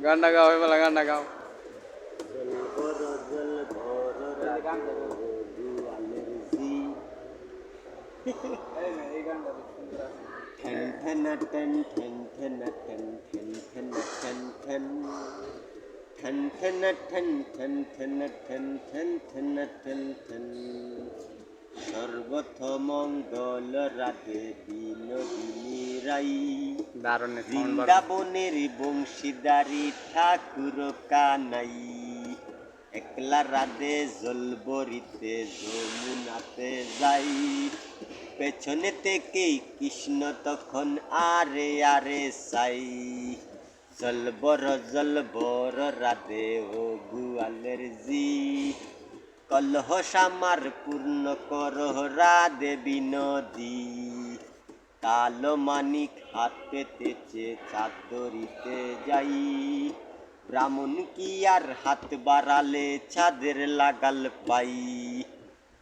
গানটা গাও এবেলা গানটা গাও। সর্বথমঙ্গল রাধে বিনোদিনী রাই, দারুণ বৃন্দাবনের বংশীদারি ঠাকুর কানাই, একলা রাধে জলবরিতে যমুনাতে যাই, পেছনে থেকে কৃষ্ণ তখন আরে আরে সাই, জলবর রাধে ও গুয়ালের জি, কলহ সামার পূর্ণ কর রাধে বিনোদী, কালো মানিক হাত পেতেছে চাদরিতে যাই, ব্রাহ্মণ কি আর হাত বাড়ালে ছাদের লাগাল পাই,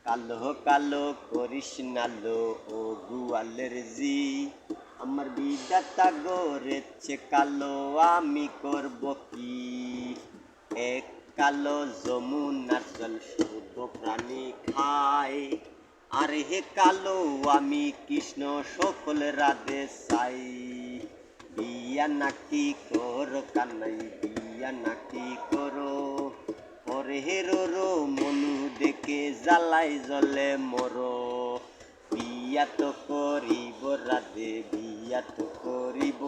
কালো কালো করিস নালো ও গুয়ালের জি, আমার বিধাতা গড়েছে কালো আমি করব কি, এক কালো যমুনার জল সর্ব প্রাণী খায়, আর হে কালো আমি কৃষ্ণ সকল রাধে সাই, বিয়া নাকি করো কানাই বিয়া নাকি করো, পরে হেরো মনু দেখে জ্বালাই জলে মরো, বিয়া তো করিব রাধে বিয়া তো করিব,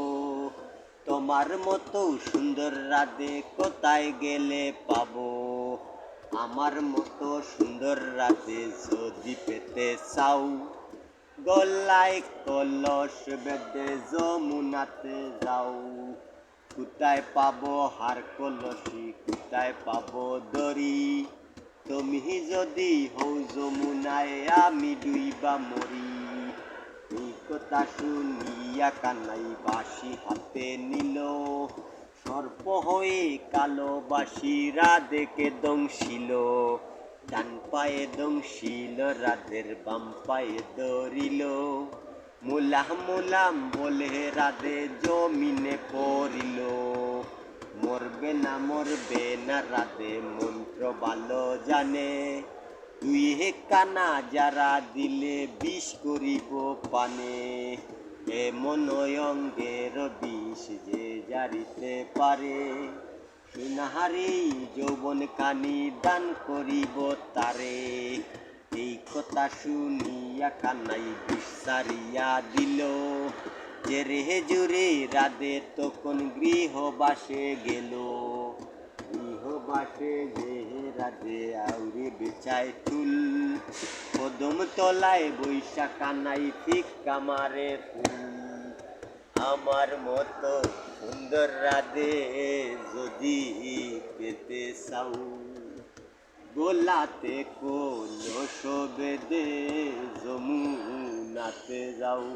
তোমার মতো সুন্দর রাধে কোথায় গেলে পাবো, আমার মতো সুন্দর রাধে যদি পেতে চাও, গলায় কলস বেঁধে যমুনাতে যাও, কোথায় পাবো হার কলসি কোথায় পাবো দড়ি, তুমি যদি হও যমুনায় আমি ডুইবা মরি, এই কথা শুনিয়া কানাই বাঁশি হাতে নিল, সর্প হয়ে কালো বাঁশি রাধেকে দংশিল, ডান পায়ে দংশিল রাধের বাম পায়ে ধরিল, মুলাম মুলাম বলে রাধে জমিনে পড়িল, মরবে না রাধে মন্ত্র ভালো জানে, তুই হে কানা যারা দিলে বিষ করিব পানে, এমন অঙ্গের বিষ যে জারিতে পারে, সোনাহারি যৌবন কানি দান করিব তারে, এই কথা শুনিয়া কানাই বিষ ছাড়িয়া দিল, যে রেহে জুড়ে রাধে তখন গৃহবাসে গেল, গৃহবাসে যে রাধে আউরে বেচায় চুল, কদম তলায় বৈশা কানাই ঠিক কামারে ফুল, আমার মতো সুন্দর রাধে যদি পেতে চাও, গোলাতে কলস বেঁধে যমুনাতে যাও।